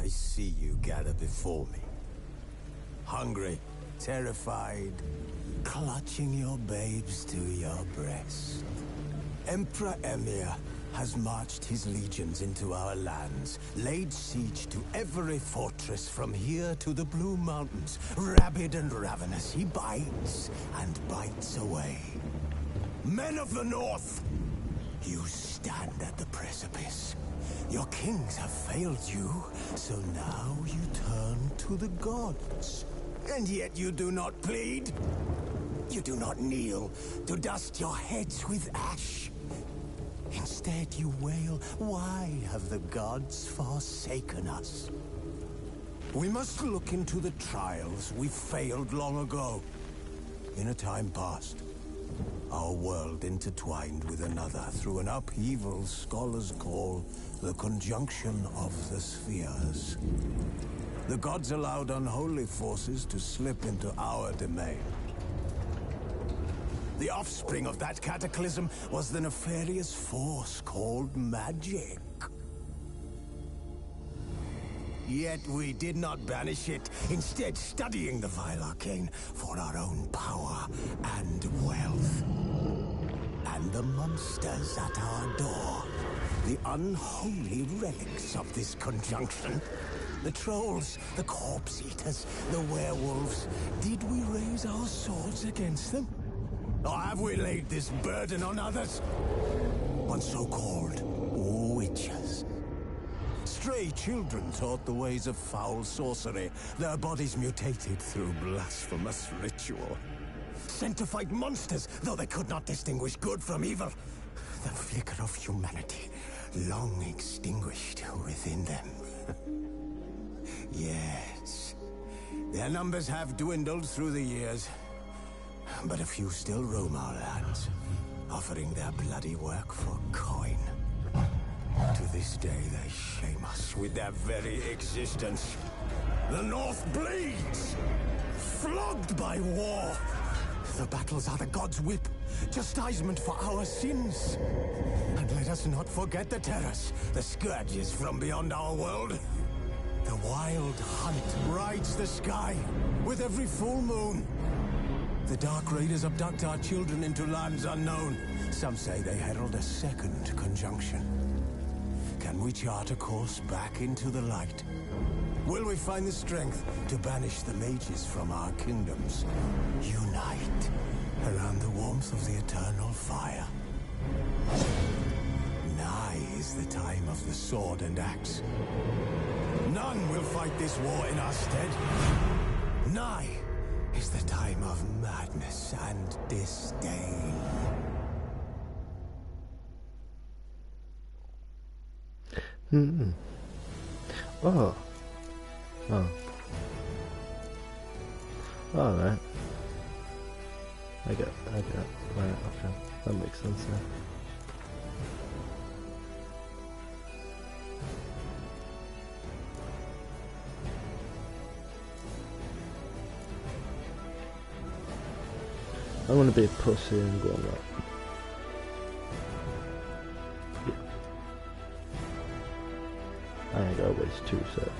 I see you gather before me. Hungry, terrified, clutching your babes to your breast. Emperor Emhyr has marched his legions into our lands, laid siege to every fortress from here to the Blue Mountains. Rabid and ravenous, he bites and bites away. Men of the North, you stand at the precipice. Your kings have failed you, so now you turn to the gods. And yet you do not plead. You do not kneel to dust your heads with ash. Instead you wail, why have the gods forsaken us? We must look into the trials we failed long ago. In a time past, our world intertwined with another through an upheaval scholars call the conjunction of the spheres. The gods allowed unholy forces to slip into our domain. The offspring of that cataclysm was the nefarious force called magic. Yet we did not banish it, instead studying the vile arcane for our own power and wealth. And the monsters at our door, the unholy relics of this conjunction. The trolls, the corpse eaters, the werewolves. Did we raise our swords against them? Or have we laid this burden on others? On so-called witches. Stray children taught the ways of foul sorcery, their bodies mutated through blasphemous ritual. Sent to fight monsters, though they could not distinguish good from evil. The flicker of humanity, long extinguished within them. Yes, their numbers have dwindled through the years, but a few still roam our lands, offering their bloody work for coin. To this day, they shame us with their very existence. The North bleeds, flogged by war. The battles are the gods' whip, chastisement for our sins. And let us not forget the terrors, the scourges from beyond our world. The wild hunt rides the sky with every full moon. The Dark Raiders abduct our children into lands unknown. Some say they herald a second conjunction. Can we chart a course back into the light? Will we find the strength to banish the mages from our kingdoms? Unite around the warmth of the eternal fire. Nigh is the time of the sword and axe. None will fight this war in our stead. Nigh is the time of madness and disdain. Oh. Oh. Alright. I get right, okay. That makes sense now. I'm gonna be a pussy and go on that. I ain't gotta waste 2 seconds.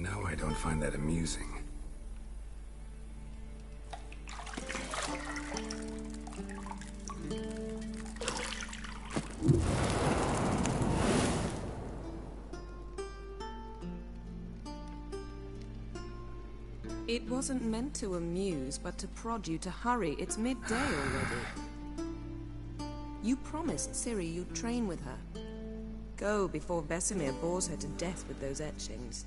know I don't find that amusing. It wasn't meant to amuse, but to prod you to hurry. It's midday already. You promised Ciri you'd train with her. Go before Vesemir bores her to death with those etchings.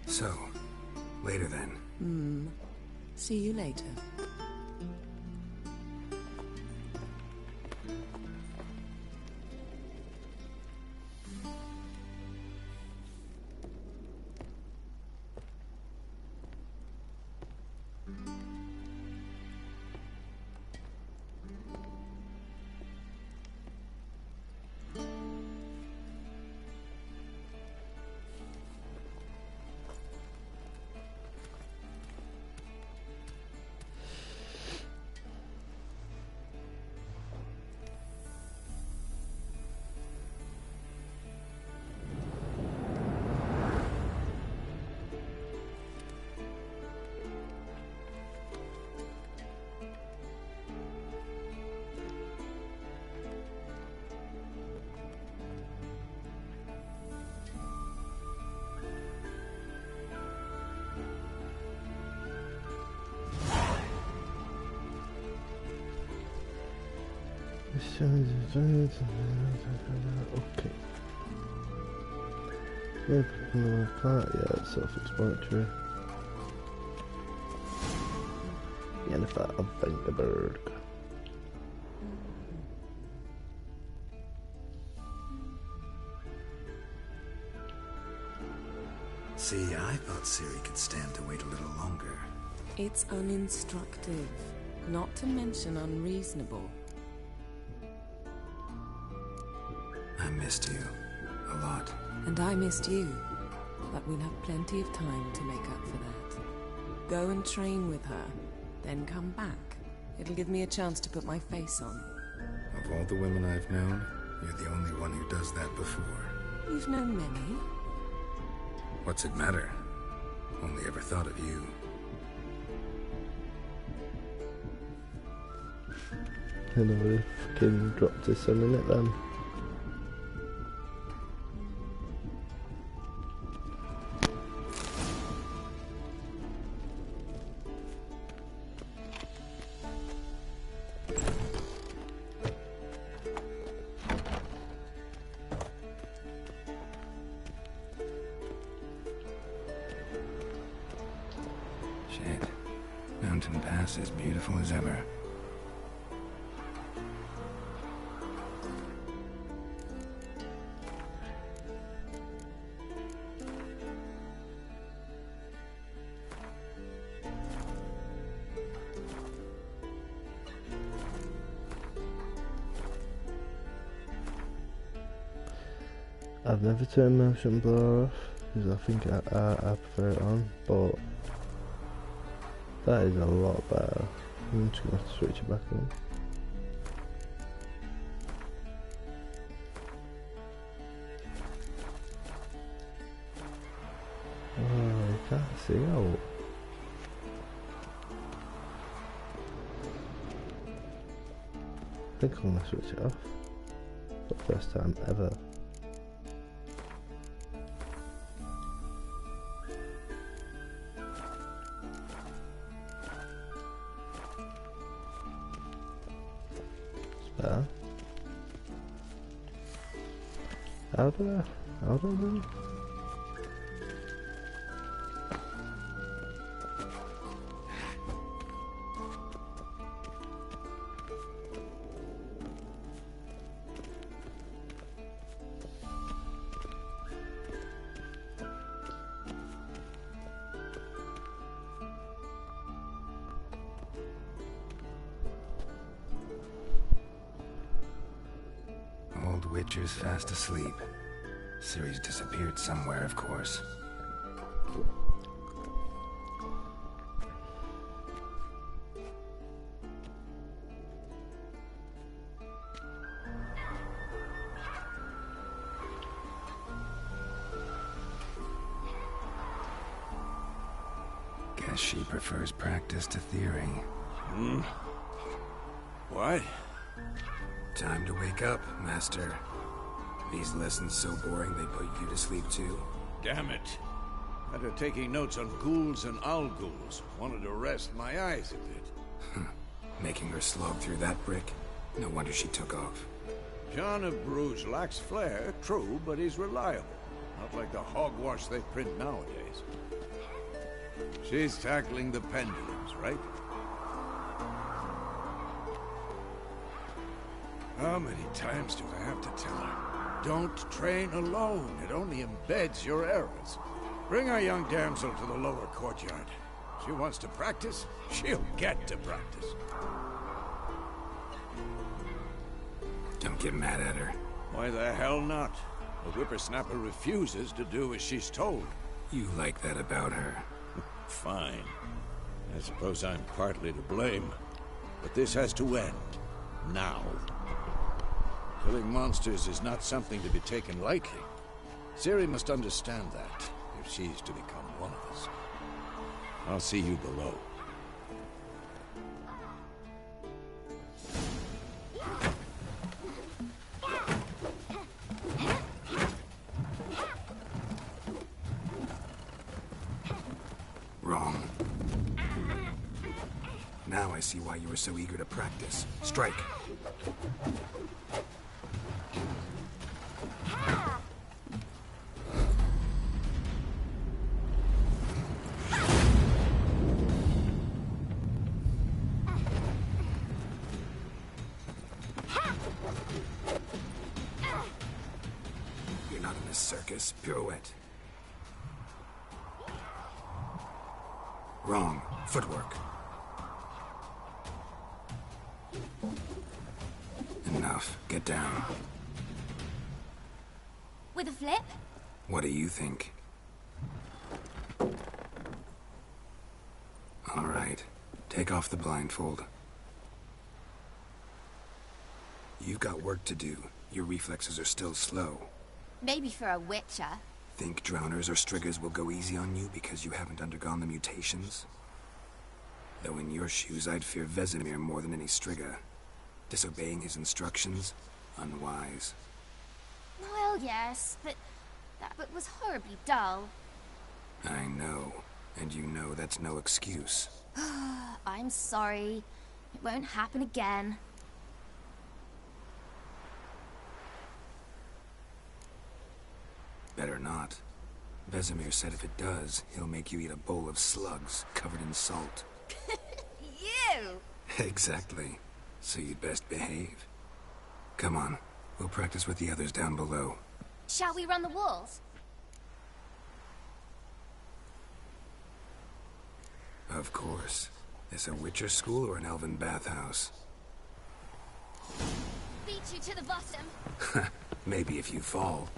So, later then. See you later. Okay. Yeah, no part, yeah, it's self-explanatory. Yennefer of Vengerberg. See, I thought Ciri could stand to wait a little longer. It's uninstructive, not to mention unreasonable. I missed you. A lot. And I missed you. But we'll have plenty of time to make up for that. Go and train with her, then come back. It'll give me a chance to put my face on. Of all the women I've known, you're the only one who does that before. You've known many. What's it matter? Only ever thought of you. I know we fucking dropped this a minute then. Shit. Mountain Pass as beautiful as ever. I've never turned motion blur off because I think I prefer it on, but that is a lot better. I'm just gonna have to switch it back on. Oh, you can't see out. I think I'm gonna switch it off for the first time ever. Better. How do I know? Old Witcher's fast asleep. Ciri's disappeared somewhere, of course. Guess she prefers practice to theory. What? Time to wake up, Master. These lessons so boring they put you to sleep too? Damn it. After taking notes on ghouls and al-ghouls, wanted to rest my eyes a bit. Making her slog through that brick? No wonder she took off. John of Bruges lacks flair, true, but he's reliable. Not like the hogwash they print nowadays. She's tackling the pendulums, right? How many times do I have to tell her? Don't train alone. It only embeds your errors. Bring our young damsel to the lower courtyard. She wants to practice, she'll get to practice. Don't get mad at her. Why the hell not? The whippersnapper refuses to do as she's told. You like that about her. Fine. I suppose I'm partly to blame. But this has to end. Now. Killing monsters is not something to be taken lightly. Ciri must understand that, if she's to become one of us. I'll see you below. Wrong. Now I see why you were so eager to practice. Strike. You're not in this circus. Pirouette. Wrong. Footwork. Enough. Get down. With a flip? What do you think? All right. Take off the blindfold. You've got work to do. Your reflexes are still slow. Maybe for a witcher. Think drowners or striggers will go easy on you because you haven't undergone the mutations? Though in your shoes, I'd fear Vesemir more than any strigger. Disobeying his instructions? Unwise. Well, yes, but that book was horribly dull. I know. And you know that's no excuse. I'm sorry. It won't happen again. Better not. Vesemir said if it does, he'll make you eat a bowl of slugs covered in salt. You! Exactly. So you'd best behave. Come on. We'll practice with the others down below. Shall we run the walls? Of course. This a Witcher school or an elven bathhouse? Beat you to the bottom. Maybe if you fall.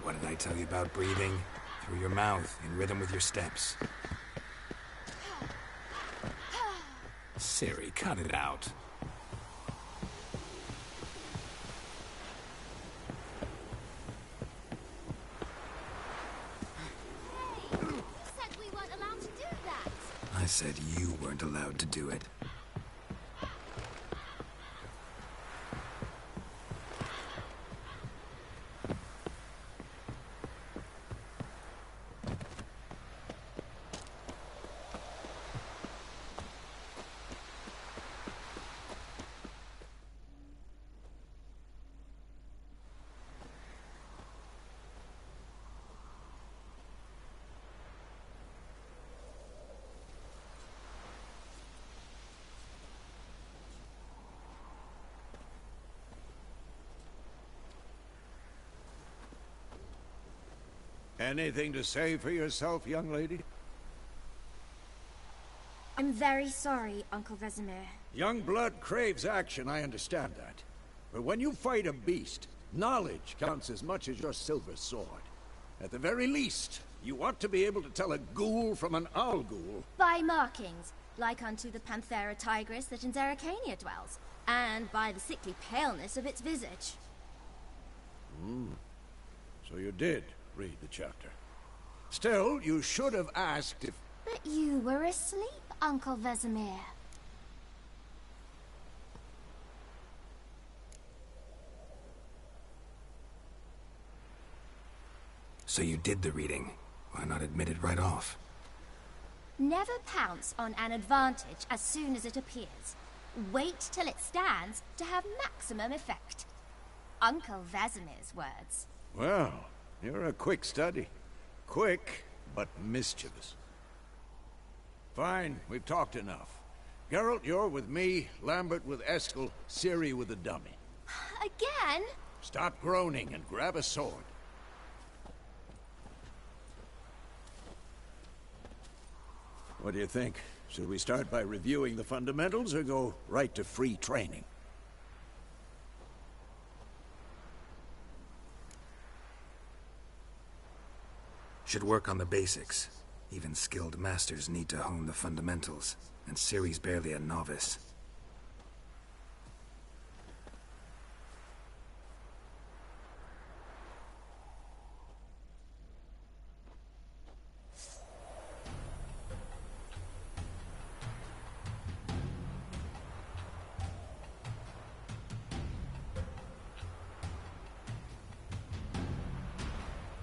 What did I tell you about breathing? Through your mouth, in rhythm with your steps. Ciri, cut it out. Said we weren't allowed to do that. I said you weren't allowed to do it. Anything to say for yourself, young lady? I'm very sorry, Uncle Vesemir. Young blood craves action, I understand that. But when you fight a beast, knowledge counts as much as your silver sword. At the very least, you ought to be able to tell a ghoul from an owl ghoul. By markings, like unto the Panthera tigris that in Zerrikania dwells, and by the sickly paleness of its visage. So you did read the chapter. Still, you should have asked if... But you were asleep, Uncle Vesemir. So you did the reading. Why not admit it right off? Never pounce on an advantage as soon as it appears. Wait till it stands to have maximum effect. Uncle Vesemir's words. Well, you're a quick study. Quick, but mischievous. Fine, we've talked enough. Geralt, you're with me, Lambert with Eskel, Ciri with the dummy. Again? Stop groaning and grab a sword. What do you think? Should we start by reviewing the fundamentals or go right to free training? Should work on the basics. Even skilled masters need to hone the fundamentals, and Ciri's barely a novice.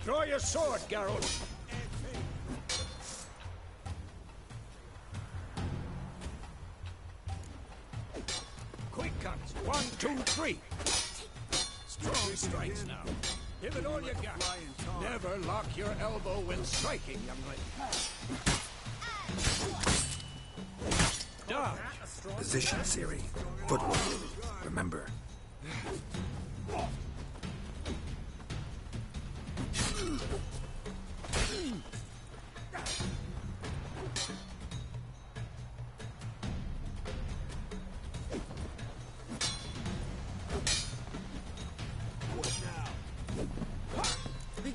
Draw your sword, Geralt! Quick cuts! 1, 2, 3! Strong strikes now. Give it all you got. Never lock your elbow when striking, young lady. Dodge! Position, Ciri. Footwork. Remember.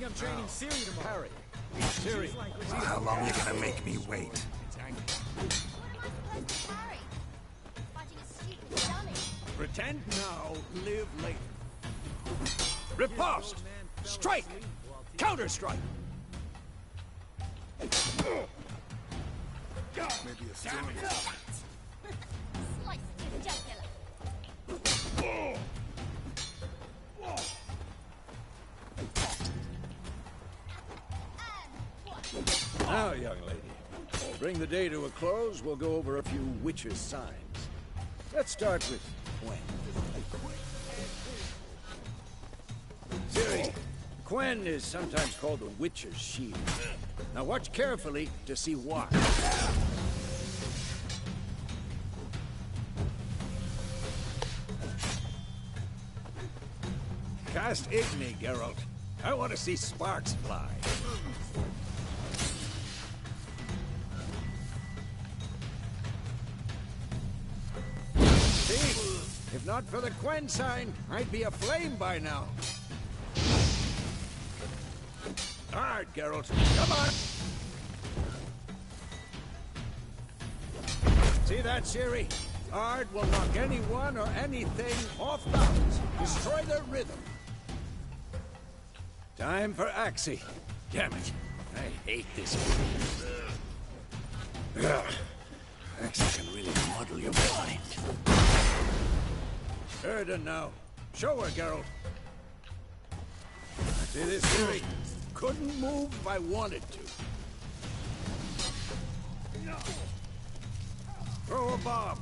I'm training Ciri tomorrow. Harry. Ciri. How long you gonna make me wait? Harry, fighting a stupid dummy. Pretend now, live later. Riposte! Strike! Counter-strike! Maybe a storm. Slice your jugular. Now, young lady, to bring the day to a close, we'll go over a few witches' signs. Let's start with Quen. Ciri, Quen is sometimes called the witch's shield. Now watch carefully to see why. Cast Igni, Geralt. I want to see sparks fly. See? If not for the Quen sign, I'd be aflame by now. Hard, Geralt. Come on! See that, Ciri? Ard will knock anyone or anything off balance. Destroy their rhythm. Time for Axii. Damn it. I hate this one. Axii can really muddle your mind. Erden now. Show her, Geralt. See this, Ciri? Couldn't move if I wanted to. Throw a bomb.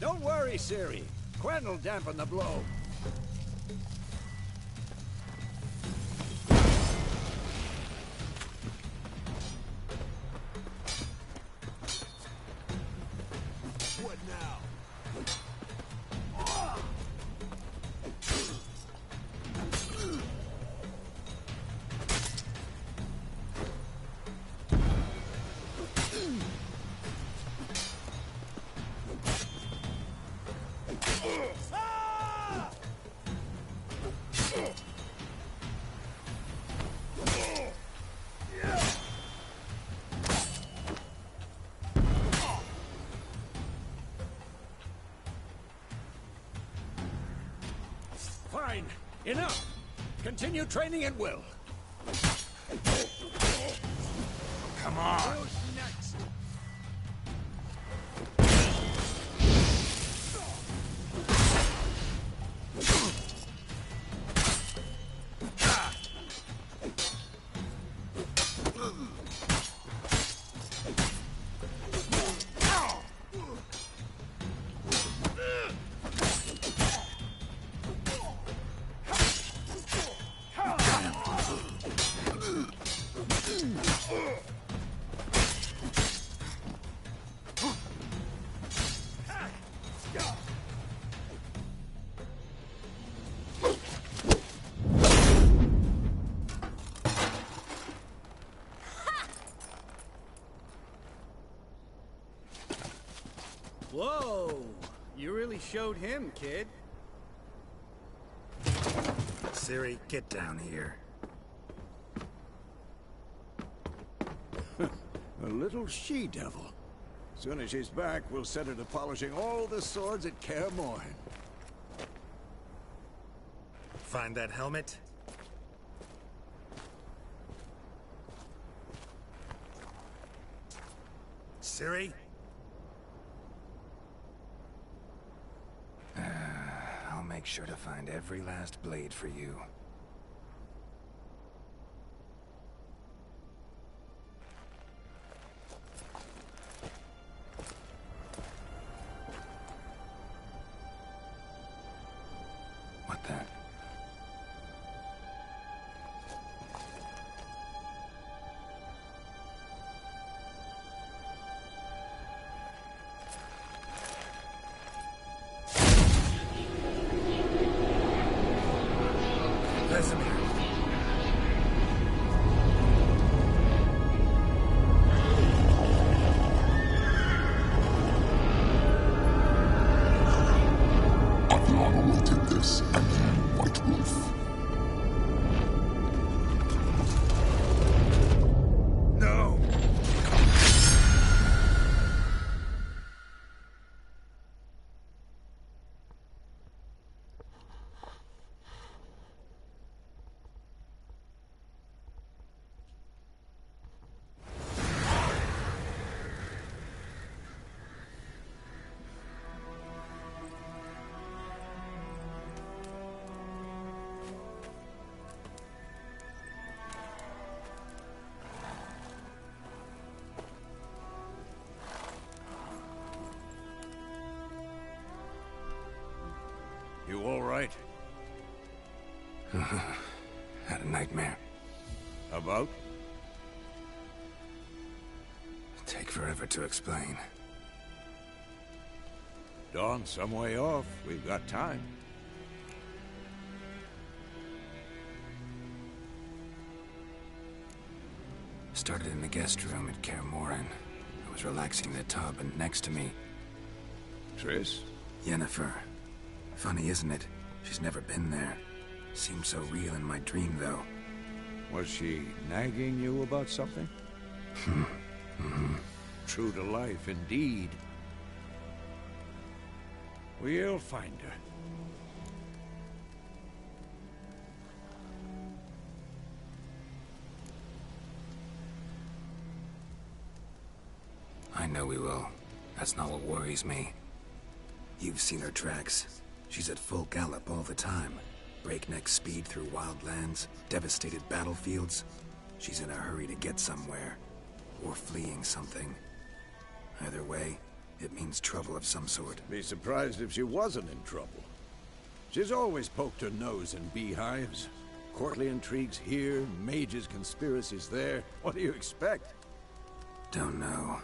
Don't worry, Ciri. Quen will dampen the blow. What now? Fine. Enough. Continue training at will. Come on. Who's next? Whoa! You really showed him, kid. Ciri, get down here. A little she-devil. Soon as she's back, we'll set her to polishing all the swords at Kaer Morhen. Find that helmet? Ciri? I'll make sure to find every last blade for you. What the? Vesemir. Athlana will take this, and you, White Wolf. No! You all right? Had a nightmare. About? Take forever to explain. Dawn's some way off. We've got time. Started in the guest room at Kaer Morhen. I was relaxing in the tub, and next to me, Triss? Yennefer. Funny, isn't it? She's never been there. Seemed so real in my dream, though. Was she nagging you about something? True to life, indeed. We'll find her. I know we will. That's not what worries me. You've seen her tracks. She's at full gallop all the time. Breakneck speed through wild lands, devastated battlefields. She's in a hurry to get somewhere. Or fleeing something. Either way, it means trouble of some sort. Be surprised if she wasn't in trouble. She's always poked her nose in beehives. Courtly intrigues here, mages' conspiracies there. What do you expect? Don't know.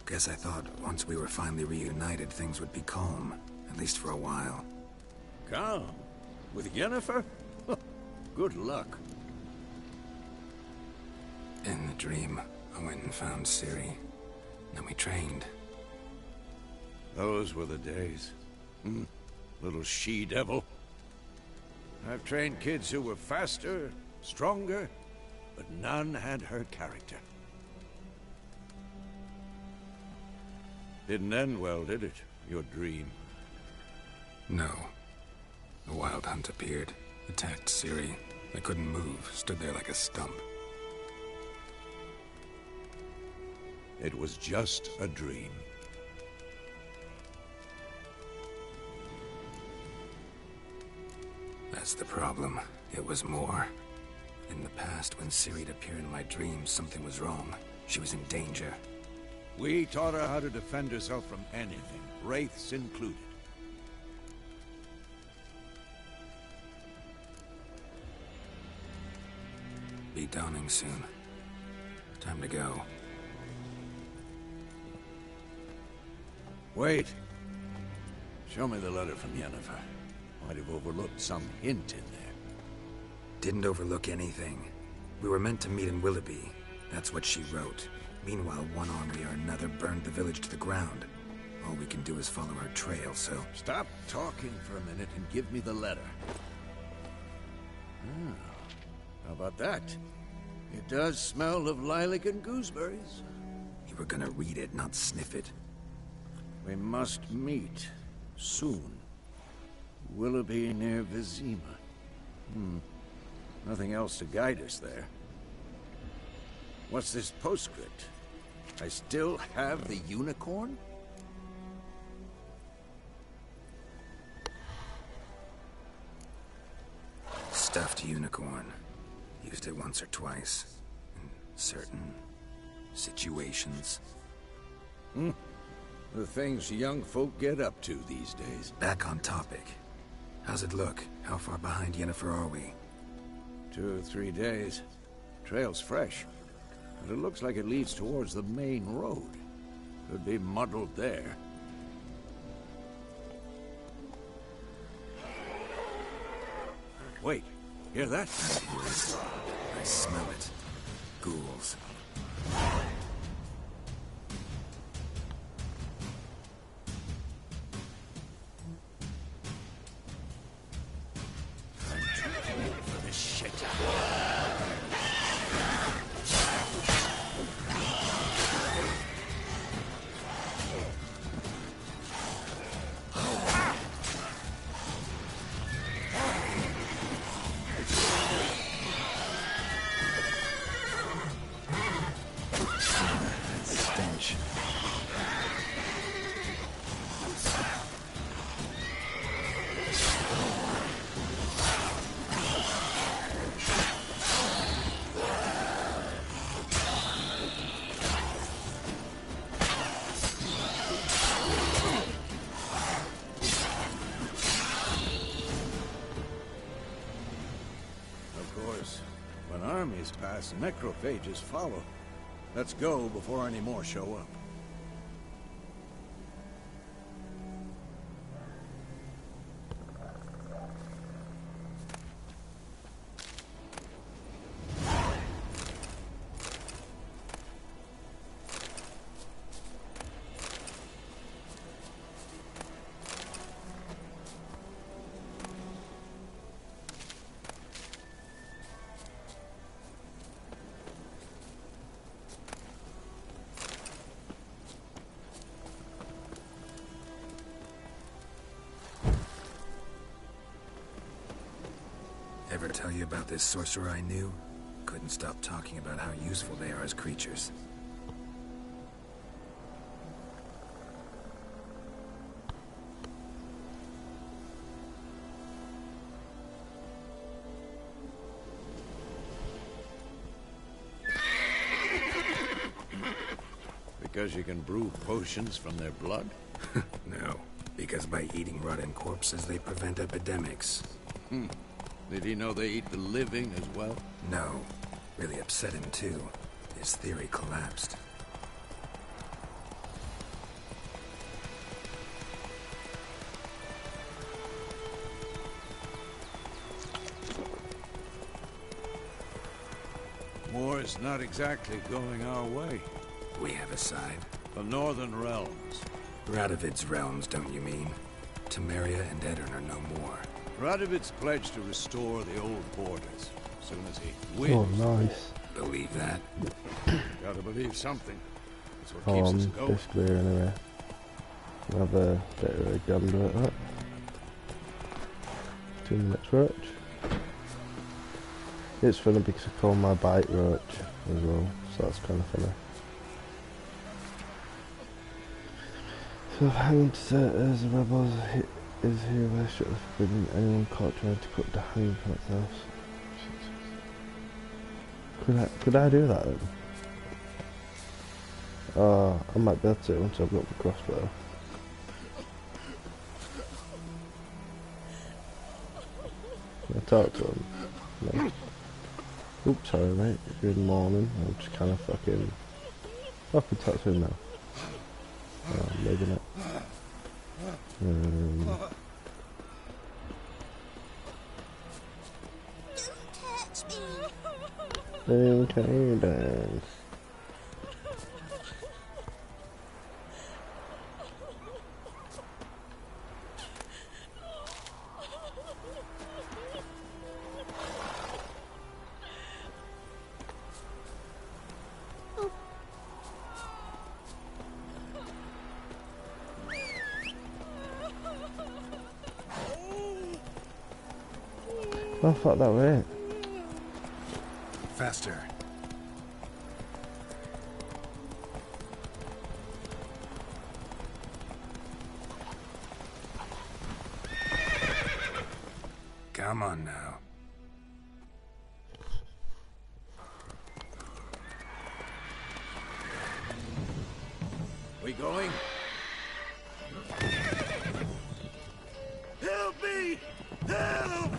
Guess I thought once we were finally reunited, things would be calm. At least for a while. Calm? With Yennefer? Good luck. In the dream, I went and found Ciri. Then we trained. Those were the days. Little she-devil. I've trained kids who were faster, stronger, but none had her character. Didn't end well, did it? Your dream? No. A wild hunt appeared, attacked Ciri. I couldn't move, stood there like a stump. It was just a dream. That's the problem. It was more. In the past, when Ciri'd appear in my dreams, something was wrong. She was in danger. We taught her how to defend herself from anything, wraiths included. Be dawning soon. Time to go. Wait. Show me the letter from Yennefer. Might have overlooked some hint in there. Didn't overlook anything. We were meant to meet in Willoughby. That's what she wrote. Meanwhile, one army or another burned the village to the ground. All we can do is follow her trail, so... Stop talking for a minute and give me the letter. Ah, how about that? It does smell of lilac and gooseberries. You were gonna read it, not sniff it. We must meet. Soon. Willoughby near Vizima. Nothing else to guide us there. What's this postscript? I still have the unicorn? Stuffed unicorn. Used it once or twice. In certain situations. The things young folk get up to these days. Back on topic. How's it look? How far behind Yennefer are we? 2 or 3 days. Trail's fresh. But it looks like it leads towards the main road. Could be muddled there. Wait, hear that? I smell it. Ghouls. I'm too old for this shit. Stench. Of course, when armies pass, necrophages follow. Let's go before any more show up. Ever tell you about this sorcerer I knew? Couldn't stop talking about how useful they are as creatures. Because you can brew potions from their blood? No, because by eating rotten corpses, they prevent epidemics. Did he know they eat the living as well? No. Really upset him, too. His theory collapsed. War's not exactly going our way. We have a side. The Northern Realms. Radovid's realms, don't you mean? Temeria and Edirn are no more. Radovid's pledged to restore the old borders. As soon as he Oh, wins. nice. Believe that? Gotta believe something. That's what keeps us going. This way anyway. Have a bit of a gander at that. 2 minutes roach. It's funny because I call my bite roach as well, so that's kind of funny. So hanging deserters, the rebels is here where should have been anyone caught trying to cut the hanging from its house. Could I do that then? Oh, I might be able to once I've got the crossbow. Can I talk to him? No. Oops, sorry mate, good morning. I'm just kind of fucking... Oh, I can talk to him now. Oh, maybe not. Don't touch me. Okay then. Oh fuck, that was it. Faster. Come on now. We going? Help me! Help!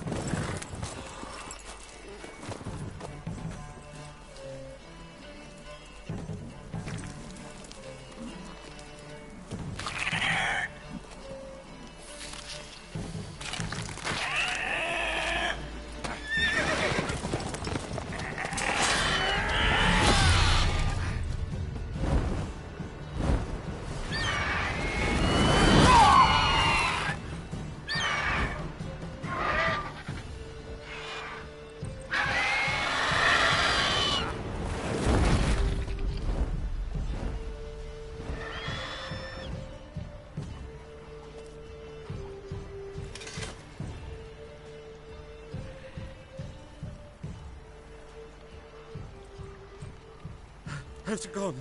Has it gone?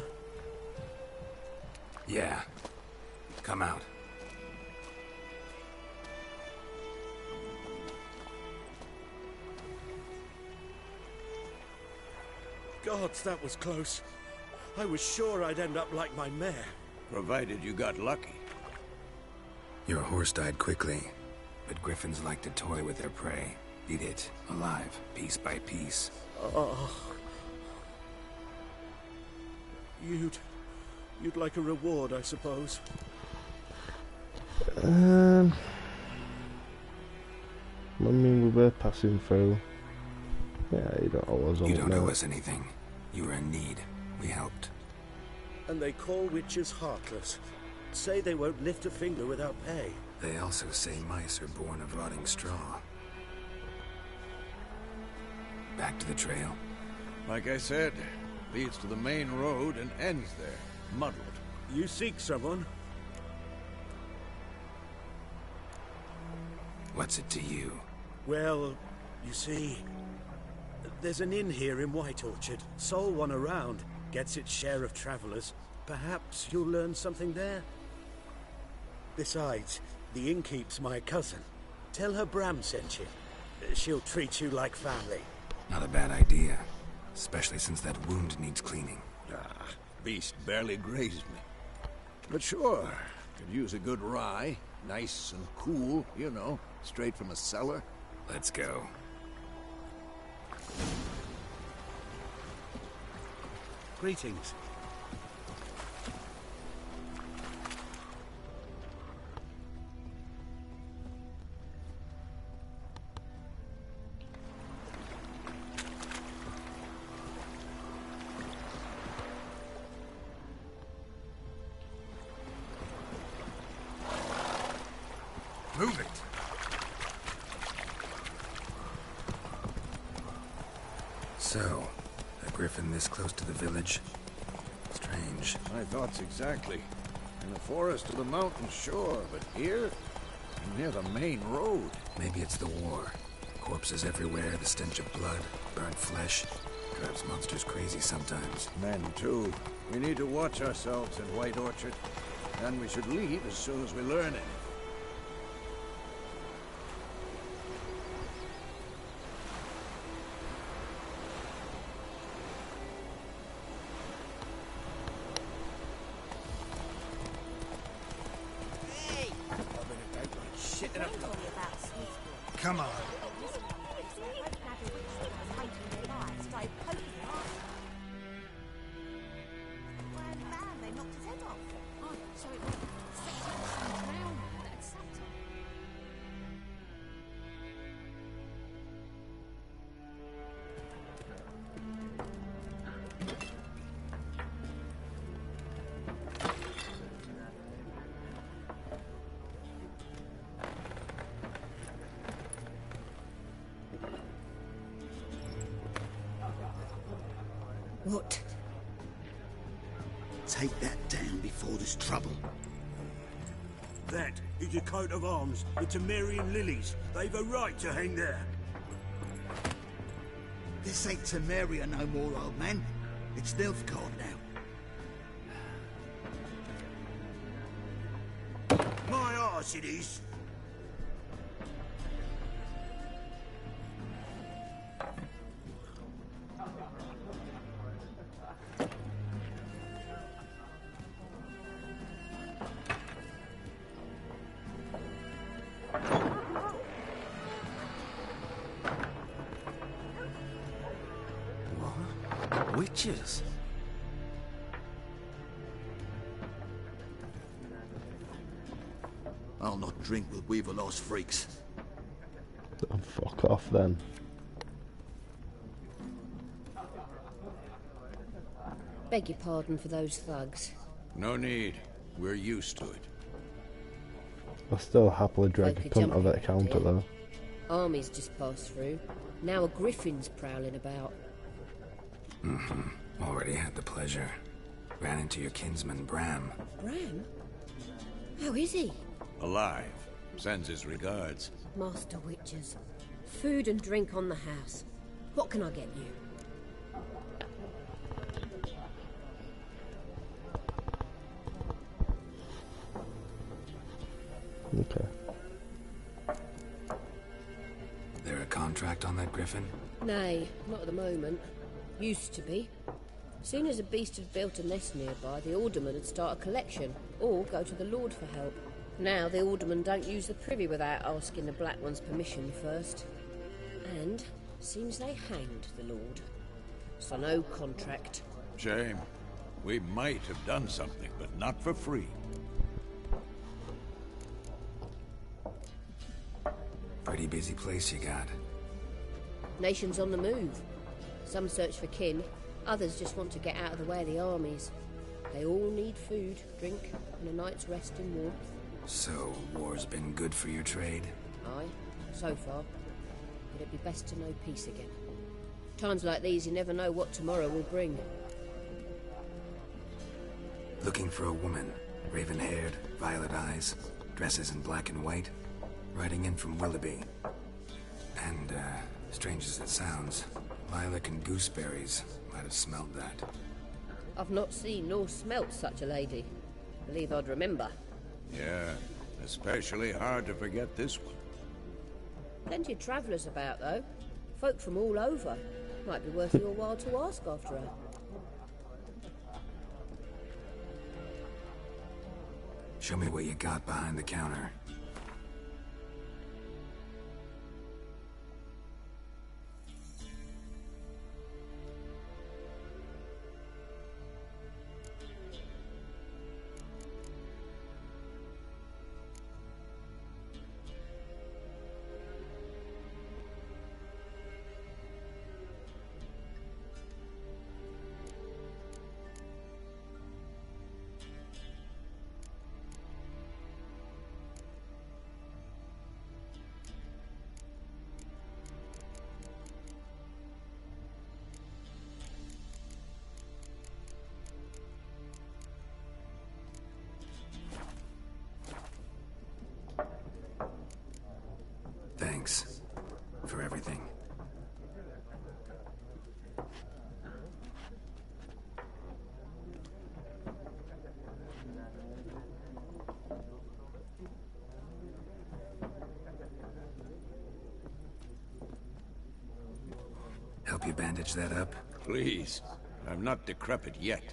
Yeah. Come out. Gods, that was close. I was sure I'd end up like my mare. Provided you got lucky. Your horse died quickly, but griffins like to toy with their prey. Eat it alive, piece by piece. Oh. You'd like a reward, I suppose. I mean, we were passing through. Yeah, you don't owe us. You don't owe us anything. You were in need. We helped. And they call witches heartless. Say they won't lift a finger without pay. They also say mice are born of rotting straw. Back to the trail. Like I said, leads to the main road and ends there, muddled. You seek someone? What's it to you? Well, you see, there's an inn here in White Orchard. Sole one around, gets its share of travelers. Perhaps you'll learn something there? Besides, the innkeep's my cousin. Tell her Bram sent you. She'll treat you like family. Not a bad idea. Especially since that wound needs cleaning. Ah, beast barely grazed me. But sure, could use a good rye. Nice and cool, you know, straight from a cellar. Let's go. Greetings. Move it! So, a griffin this close to the village? Strange. My thoughts exactly. In the forest or the mountain, sure, but here? near the main road. Maybe it's the war. Corpses everywhere, the stench of blood, burnt flesh. Drives monsters crazy sometimes. Men, too. We need to watch ourselves in White Orchard. And we should leave as soon as we learn anything. Come on. What? Take that down before there's trouble. That is a coat of arms, the Temerian lilies. They've a right to hang there. This ain't Temeria no more, old man. It's Nilfgaard now. My arse it is. Witches? I'll not drink with Weaverlost freaks. Oh, fuck off then. Beg your pardon for those thugs. No need. We're used to it. I'll still happily drag Folk a are punt of jumping that counter deer. though. Armies just passed through. Now a griffin's prowling about. Already had the pleasure. Ran into your kinsman, Bram. Bram? How is he? Alive. Sends his regards. Master Witches. Food and drink on the house. What can I get you? Okay. There a contract on that griffin? Nay, not at the moment. Used to be. Soon as a beast had built a nest nearby, the alderman would start a collection, or go to the Lord for help. Now the alderman don't use the privy without asking the Black One's permission first. And seems they hanged the Lord. So no contract. Shame. We might have done something, but not for free. Pretty busy place you got. Nations on the move. Some search for kin, others just want to get out of the way of the armies. They all need food, drink, and a night's rest in warmth. So, war's been good for your trade? Aye, so far. But it'd be best to know peace again. Times like these, you never know what tomorrow will bring. Looking for a woman. Raven-haired, violet eyes, dresses in black and white. Riding in from Willoughby. And, strange as it sounds, lilac and gooseberries might have smelled that. I've not seen nor smelt such a lady. Believe I'd remember. Yeah, especially hard to forget this one. Plenty of travellers about, though. Folk from all over. Might be worth your while to ask after her. Show me what you got behind the counter. Thanks for everything. Help you bandage that up? Please. I'm not decrepit yet.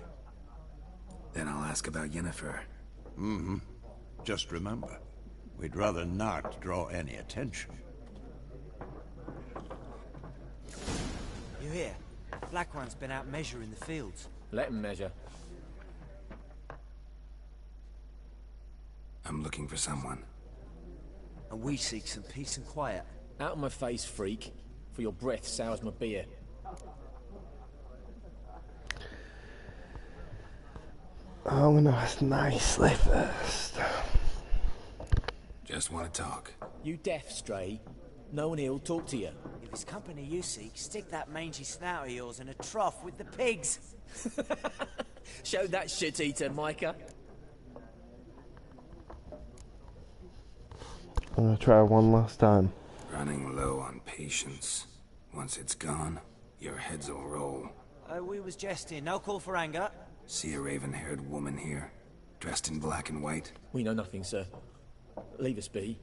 Then I'll ask about Yennefer. Mm-hmm. Just remember, we'd rather not draw any attention. You hear? Black One's been out measuring the fields. Let him measure. I'm looking for someone. And we seek some peace and quiet. Out of my face, freak. For your breath sours my beer. I'm gonna ask nicely first. Just want to talk. You deaf, Stray? No one here'll talk to you. If it's company you seek, stick that mangy snout of yours in a trough with the pigs. Show that shit-eater, Micah. I'm gonna try one last time. Running low on patience. Once it's gone, your heads will roll. We was jesting. No call for anger. See a raven-haired woman here, dressed in black and white? We know nothing, sir. Leave us be.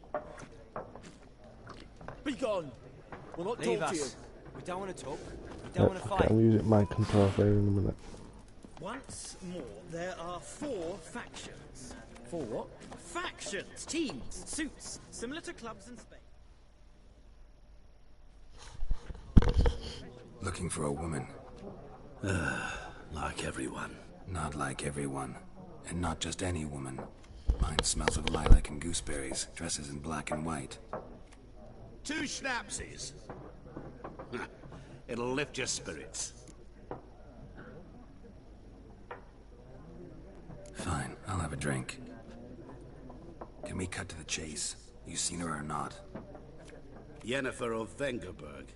Be gone! We'll not Leave talk us. to you. We don't want to talk. We don't want to fight. I'm using my control there in a minute. Once more, there are 4 factions. 4 what? Factions, teams, suits, similar to clubs in Spain. Looking for a woman. Like everyone. Not like everyone. And not just any woman. Mine smells of lilac and gooseberries, dresses in black and white. 2 schnapsies. It'll lift your spirits. Fine, I'll have a drink. Can we cut to the chase? You seen her or not? Yennefer of Vengerberg.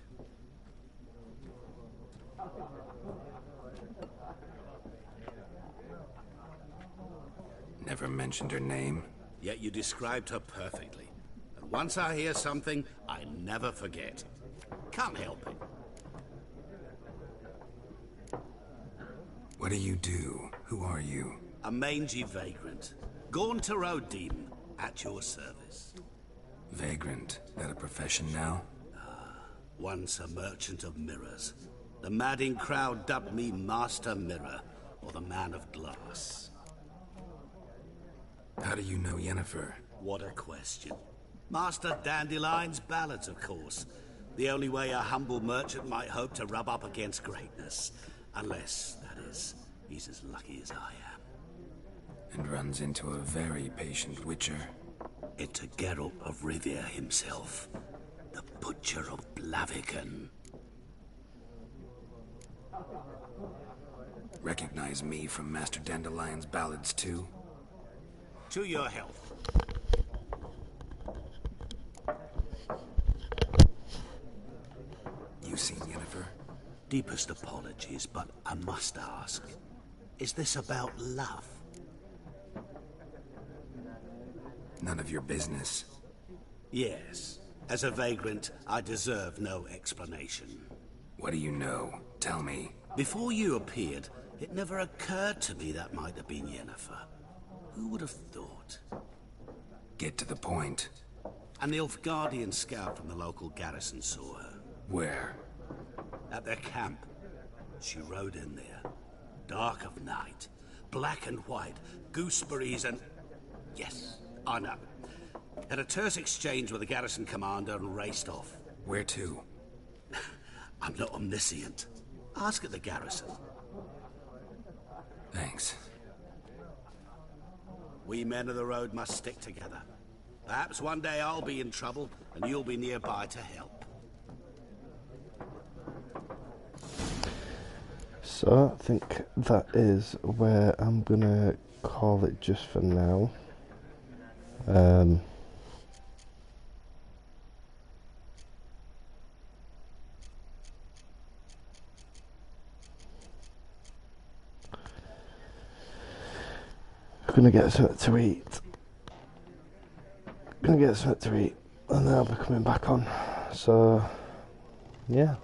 Never mentioned her name. Yet you described her perfectly. And once I hear something, I never forget. Can't help it. What do you do? Who are you? A mangy vagrant. Gaunter O'Dean, at your service. Vagrant. That a profession now? Once a merchant of mirrors. The madding crowd dubbed me Master Mirror, or the Man of Glass. How do you know Yennefer? What a question. Master Dandelion's ballads, of course. The only way a humble merchant might hope to rub up against greatness. Unless, that is, he's as lucky as I am. And runs into a very patient witcher. Into Geralt of Rivia himself. The Butcher of Blaviken. Recognize me from Master Dandelion's ballads, too? To your health. You seen Yennefer? Deepest apologies, but I must ask. Is this about love? None of your business. Yes. As a vagrant, I deserve no explanation. What do you know? Tell me. Before you appeared, it never occurred to me that might have been Yennefer. Who would have thought? Get to the point. An Nilfgaardian scout from the local garrison saw her. Where? At their camp. She rode in there. Dark of night. Black and white. Gooseberries and... Yes, I know. Had a terse exchange with the garrison commander and raced off. Where to? I'm not omniscient. Ask at the garrison. Thanks. We men of the road must stick together. Perhaps one day I'll be in trouble, and you'll be nearby to help. So I think that is where I'm gonna call it just for now. Gonna get something to eat. and they'll be coming back on. So, yeah.